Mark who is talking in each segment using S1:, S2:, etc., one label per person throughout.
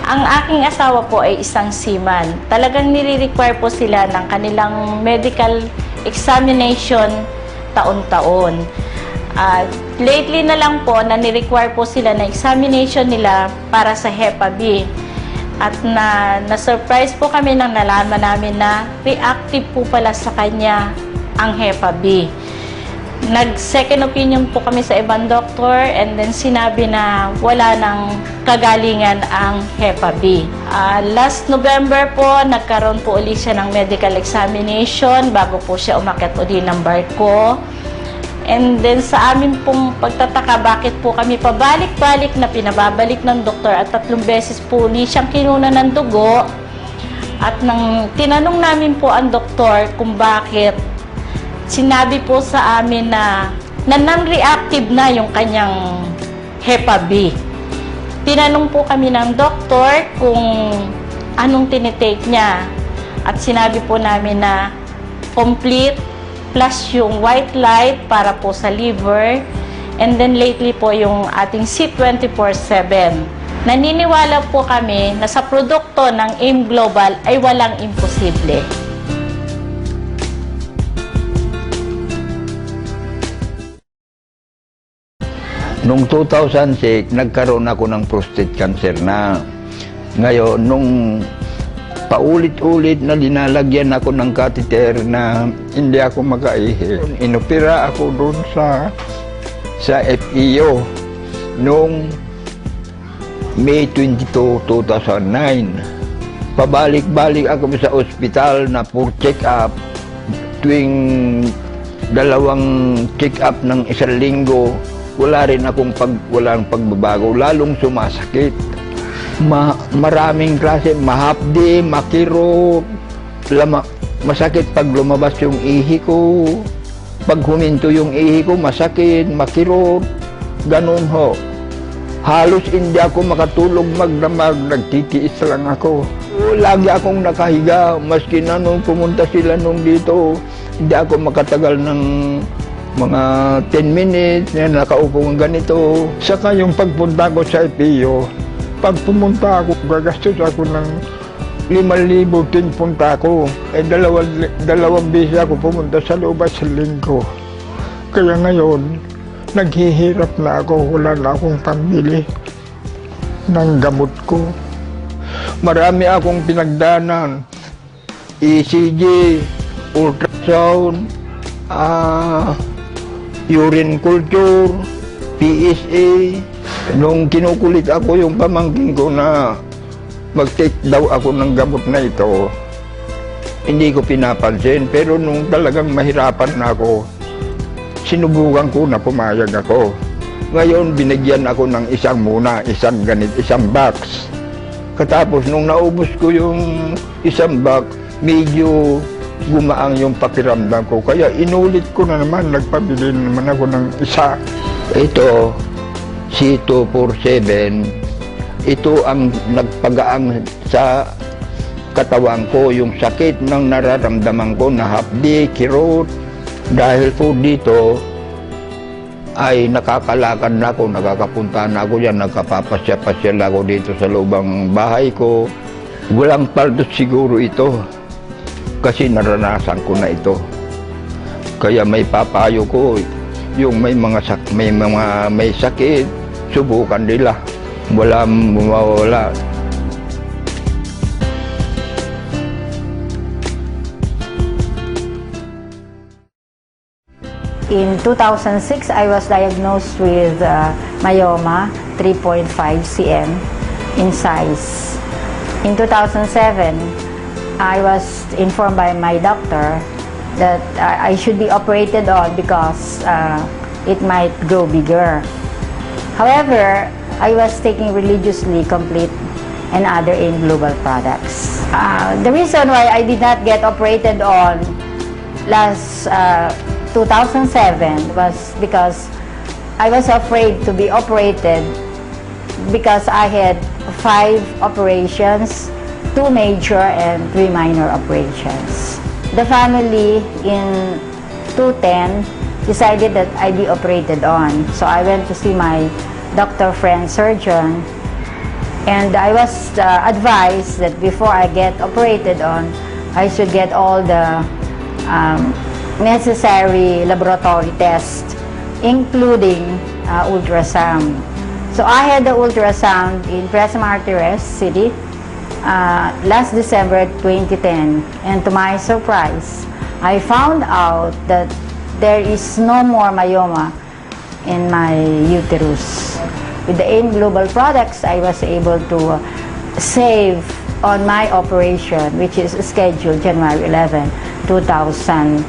S1: Ang aking asawa po ay isang seaman. Talagang nire-require po sila ng kanilang medical examination taon-taon. Lately na lang po na ni-require po sila na examination nila para sa Hepa B. At na-surprise po kami nang nalaman namin na reactive po pala sa kanya ang Hepa B. Nag-second opinion po kami sa ibang doktor and then sinabi na wala nang kagalingan ang Hepa B. Last November po, nagkaroon po ulit siya ng medical examination bago po siya umakyat ulit ng barko. And then sa amin pong pagtataka bakit po kami pabalik-balik na pinababalik ng doktor at 3 beses po ulit siyang kinuna ng dugo. At nang tinanong namin po ang doktor kung bakit, sinabi po sa amin na non-reactive na yung kanyang Hepa B. Tinanong po kami ng doktor kung anong tinitake niya. At sinabi po namin na complete plus yung white light para po sa liver. And then lately po yung ating C24/7. Naniniwala po kami na sa produkto ng AIM Global ay walang imposible.
S2: Noong 2006, nagkaroon ako ng prostate cancer na. Ngayon, nung paulit-ulit na linalagyan ako ng catheter na hindi ako makaihi. Inopera ako doon sa FEO noong May 22, 2009. Pabalik-balik ako sa ospital na for check-up. Tuwing 2 check-up ng 1 linggo, wala rin akong walang pagbabago, lalong sumasakit. Maraming klase, mahapdi, makiro, masakit pag lumabas yung ihi ko. Pag huminto yung ihi ko, masakit, makiro, ganun ho. Halos hindi ako makatulog magdamag, nagtitiis lang ako. Lagi akong nakahiga, maski na nung pumunta sila nung dito, hindi ako makatagal ng mga 10 minutes na nakaupo ng ganito. Saka yung pagpunta ko sa FEO, pag pumunta ako, gagastos ako ng 5,000 tin punta ko. Dalawang beses ako pumunta sa loob sa linggo. Kaya ngayon, naghihirap na ako, wala na akong pambili ng gamot ko. Marami akong pinagdanan. ECG, ultrasound, urine culture, PSA. Nung kinukulit ako yung pamangkin ko na mag-take daw ako ng gamot na ito, hindi ko pinapansin. Pero nung talagang mahirapan na ako, sinubukan ko na pumayag ako. Ngayon, binigyan ako ng isang box. Katapos, nung naubos ko yung isang box, medyo gumaang yung pakiramdam ko. Kaya inulit ko na naman, nagpabili naman ako ng isa. Ito, C247, ito ang nagpagaang sa katawan ko, yung sakit ng nararamdaman ko na hapdi, kirot. Dahil po dito ay nakakalakad na ako, nakakapunta na ako yan, nagkapapasya-pasyal ako dito sa lubang bahay ko. Walang paldos siguro ito kasi naranasan ko na ito. Kaya may papayo ko, yung may sakit, subukan nila. Walang mawawala.
S3: In 2006, I was diagnosed with myoma, 3.5 cm in size. In 2007, I was informed by my doctor that I should be operated on because it might grow bigger. However, I was taking religiously Complete and other AIM Global products. The reason why I did not get operated on last 2007 was because I was afraid to be operated because I had 5 operations, 2 major and 3 minor operations. The family in 2010 decided that I be operated on. So I went to see my doctor friend surgeon And I was advised that before I get operated on, I should get all the necessary laboratory tests, including ultrasound. So I had the ultrasound in Tres Martires City last December 2010, and to my surprise, I found out that there is no more myoma in my uterus. With the AIM Global products, I was able to save on my operation, which is scheduled January 11, 2011.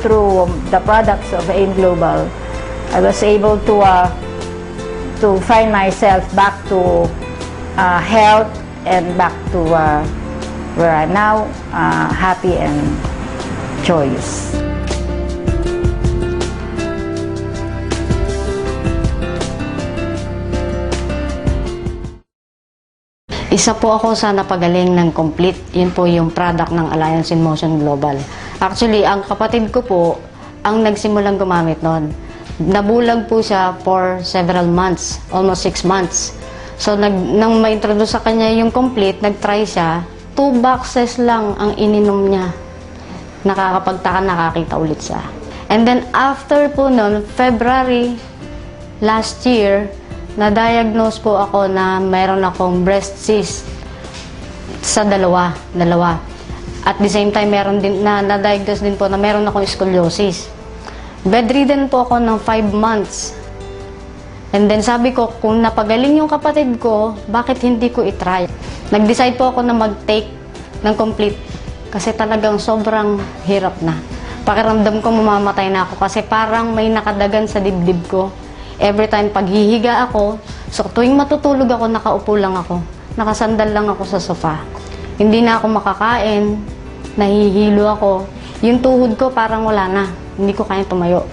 S3: Through the products of AIM Global, I was able to find myself back to health and back to where I'm now happy and joyous.
S4: Isa po ako sa napagaling ng Complete. Yun po yung product ng Alliance in Motion Global. Actually, ang kapatid ko po ang nagsimulang gumamit nun. Nabulag po siya for several months, almost 6 months. So, nang ma-introduce sa kanya yung Complete, nag-try siya, 2 boxes lang ang ininom niya. Nakakapagtaka, nakakita ulit siya. And then, after po nun, February last year, na-diagnose po ako na mayroon akong breast cyst sa dalawa. At the same time, meron din na-diagnose din po na meron akong scoliosis. Bedridden po ako ng 5 months. And then sabi ko, kung napagaling yung kapatid ko, bakit hindi ko itry? Nag-decide po ako na mag-take ng Complete kasi talagang sobrang hirap na. Pakiramdam ko mamamatay na ako kasi parang may nakadagan sa dibdib ko. Every time paghihiga ako, so tuwing matutulog ako, nakaupo lang ako. Nakasandal lang ako sa sofa. Hindi na ako makakain, nahihilo ako. Yung tuhod ko parang wala na, hindi ko kaya tumayo.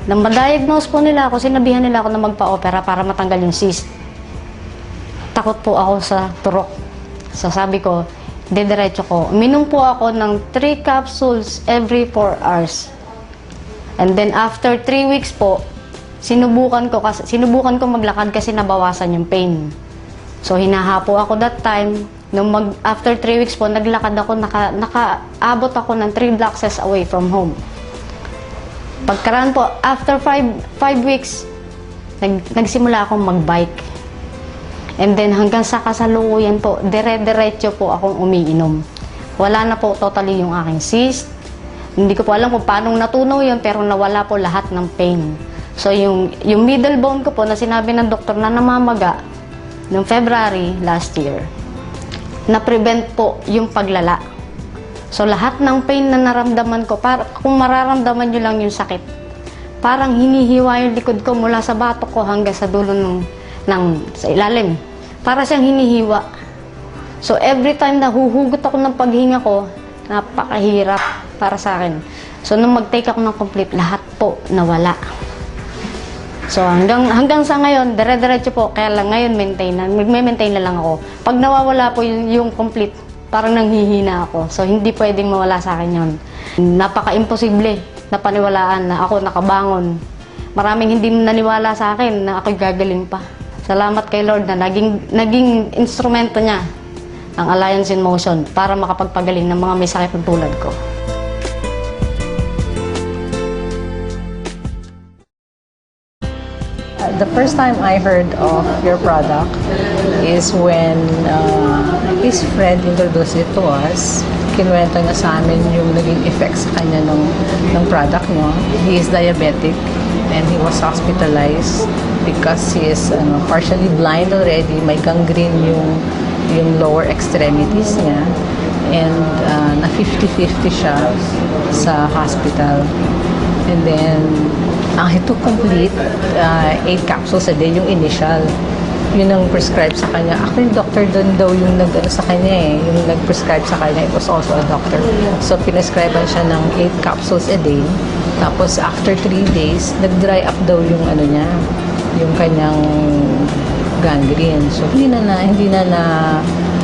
S4: Nang ma-diagnose po nila ako, sinabihan nila ako na magpa-opera para matanggal yung cyst. Takot po ako sa turok. So sabi ko, didiretso ko. Uminom po ako ng 3 capsules every 4 hours. And then after 3 weeks po, sinubukan ko maglakad kasi nabawasan yung pain. So hinahapo ako that time. After 3 weeks po, naglakad ako, nakaabot ako ng 3 blocks away from home. Pagkaraan po, after 5 weeks, nagsimula akong magbike. And then hanggang sa kasalukuyan po, dire-diretso po akong umiinom. Wala na po totally yung aking cyst. Hindi ko po alam kung paano natunaw yun, pero nawala po lahat ng pain. So, yung middle bone ko po na sinabi ng doktor na namamaga noong February last year, na-prevent po yung paglala. So, lahat ng pain na naramdaman ko, kung mararamdaman nyo lang yung sakit, parang hinihiwa yung likod ko mula sa batok ko hanggang sa dulo sa ilalim. Para siyang hinihiwa. So, every time na huhugot ako ng paghinga ko, napakahirap para sa akin. So, nung mag-take ako ng Complete, lahat po nawala. So, hanggang sa ngayon, dire-diretso po. Kaya lang ngayon, magme-maintain na lang ako. Pag nawawala po yung Complete, parang nanghihina ako. So, hindi pwedeng mawala sa akin yun. Napaka-imposible na paniwalaan na ako nakabangon. Maraming hindi naniwala sa akin na ako'y gagaling pa. Salamat kay Lord na naging instrumento niya ang Alliance in Motion para makapagpagaling ng mga may sakit ng tulad ko.
S5: The first time I heard of your product is when his friend introduced it to us. Kinuwento niya sa amin yung naging effects sa kanya ng product niyo. He is diabetic and he was hospitalized because he is partially blind already. May gangrene yung lower extremities niya. And na 50-50 siya sa hospital. And then, he took Complete 8 capsules a day, yung initial. Yun ang prescribe sa kanya. Actually, doctor doon daw yung sa kanya yung nag-prescribe sa kanya. It was also a doctor. So, pinescribean siya ng 8 capsules a day. Tapos, after 3 days, nag-dry up daw yung niya, yung kanyang gangrene. So, hindi na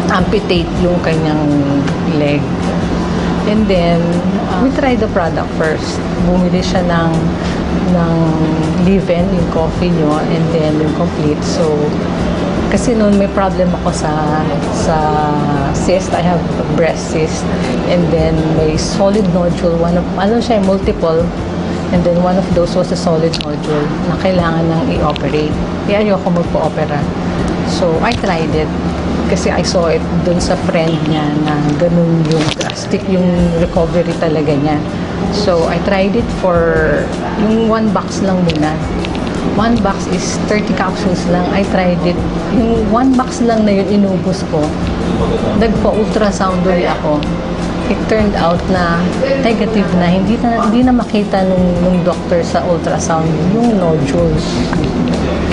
S5: amputate yung kanyang leg. And then, we tried the product first. Bumili siya ng leave-in, yung coffee nyo, and then yung Complete. So, Kasi noon may problem ako sa cyst. I have breast cyst. And then may solid nodule. Siya, multiple. And then one of those was a solid nodule na kailangan nang i-operate. Kaya ayoko magpo-opera. So, I tried it. Kasi I saw it dun sa friend niya na ganun yung drastic yung recovery talaga niya. So, I tried it for yung 1 box lang muna. 1 box is 30 capsules lang. I tried it. Yung 1 box lang na yun, inubos ko. Nagpa-ultrasound ulit ako. It turned out na negative na. Hindi na makita nung doctor sa ultrasound yung nodules.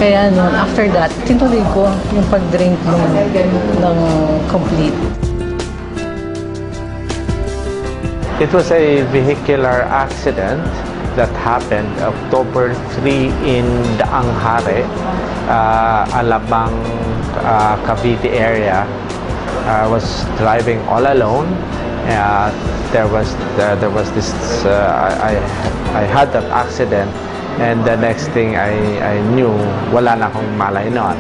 S5: Kaya noon, after that, tinuloy ko yung pag-drink ng complete.
S6: It was a vehicular accident that happened October 3 in Daanghare, Alabang, Cavite area. I was driving all alone. There was this. I had that accident, and the next thing I knew, wala na akong malay noon.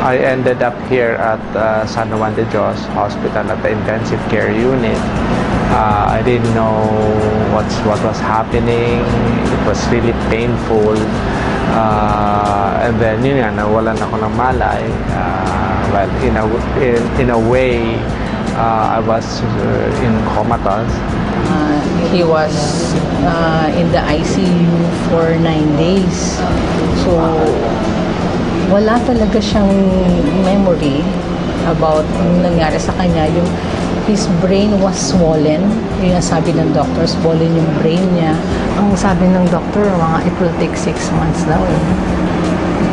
S6: I ended up here at San Juan de Dios Hospital at the intensive care unit. I didn't know what was happening. It was really painful. And then yun nga, nawalan ako ng malay. Well, in a way, I was in comatose.
S5: He was in the ICU for 9 days. So, wala talaga siyang memory about yung nangyari sa kanya. His brain was swollen. Yung sabi ng doctor, swollen yung brain niya. Ang sabi ng doctor, it will take 6 months daw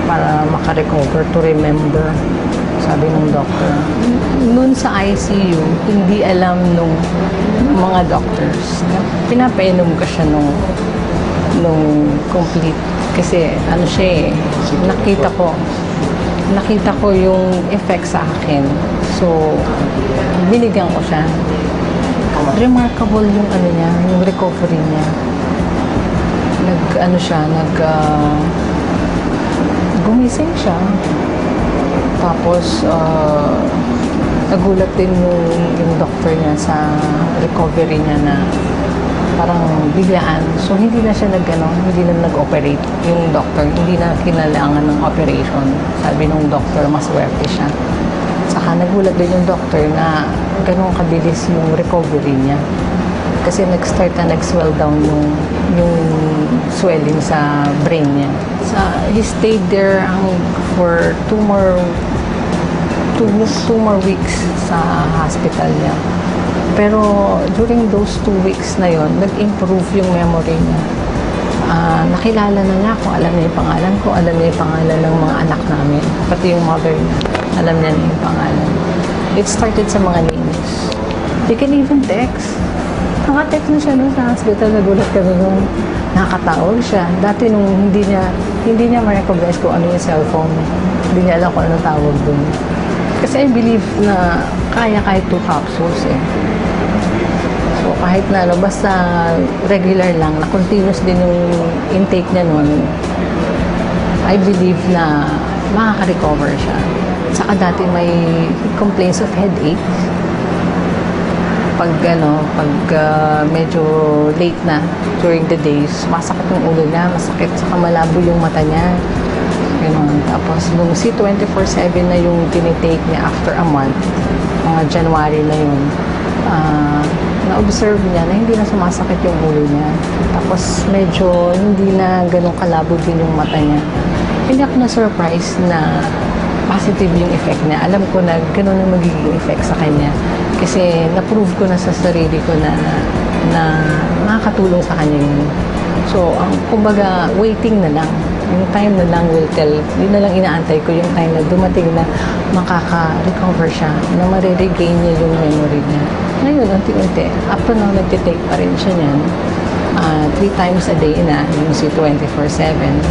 S5: para makarecover, to remember. Sabi ng doctor. Noon sa ICU, hindi alam nung mga doctors. Pinapainom ka siya nung complete. Kasi siya nakita ko yung effect sa akin. So, binigyan ko siya. Remarkable yung yung recovery niya. Gumising siya. Tapos, nagulat din yung doctor niya sa recovery niya na parang biglaan. So, hindi na siya hindi na nag-operate. Yung doctor, hindi na kinailangan ng operation. Sabi nung doctor, maswerte siya. Saka nagulat din yung doctor na ganun kabilis yung recovery niya. Kasi nag-start na nag-swell down yung swelling sa brain niya. He stayed there for 2 more weeks sa hospital niya. Pero during those 2 weeks na yon, nag-improve yung memory niya. Nakilala na niya ako, alam niya yung pangalan ko, alam niya yung pangalan ng mga anak namin, pati yung mother niya, alam niya na yung pangalan. It started sa mga names. He can even text. Naka-text na siya sa hospital, nagulat kami nung nakatawag siya. Dati nung hindi niya ma-recognize kung ano yung cellphone. Hindi niya alam kung ano tawag dun. Kasi I believe na kaya kahit 2 capsules So kahit na basta regular lang, na continuous din yung intake niya nun, I believe na makaka-recover siya. Saka dati may complaints of headache. Pag medyo late na during the days, masakit yung ulo niya, masakit, saka malabo yung mata niya. Tapos nung C24/7 na yung tinitake niya after a month, mga January na yun, na-observe niya na hindi na sumasakit yung ulo niya. Tapos medyo hindi na ganun kalabo din yung mata niya. Hindi ako na-surprise na positive yung effect niya. Alam ko na ganun ang magiging effect sa kanya. Kasi na-prove ko na sa sarili ko na makakatulong sa kanya yun. So, kumbaga, waiting na lang. Yung time na lang will tell. Yun na lang inaantay ko yung time na dumating na makaka-recover siya, na mariregain niya yung memory niya. Ngayon, unti-unti, up to now, nagtitake pa rin siya niyan. 3 times a day na, yung C24/7.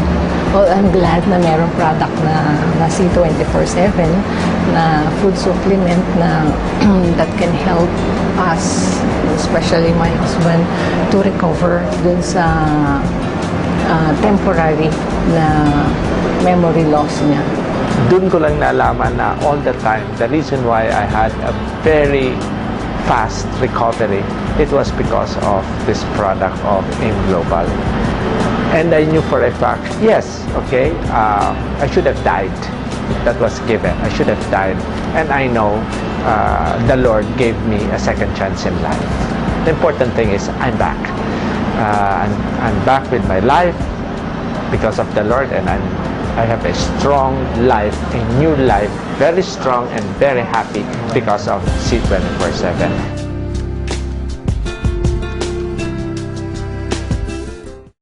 S5: Well, I'm glad na merong product na C24/7 na food supplement na that can help us, especially my husband, to recover dun sa temporary na memory loss niya.
S6: Doon ko lang nalaman na all the time, the reason why I had a very fast recovery, it was because of this product of AIM Global. And I knew for a fact, yes, okay, I should have died. That was given. I should have died. And I know the Lord gave me a second chance in life. The important thing is I'm back. I'm back with my life because of the Lord, and I have a strong life, a new life, very strong and very happy because of C24/7.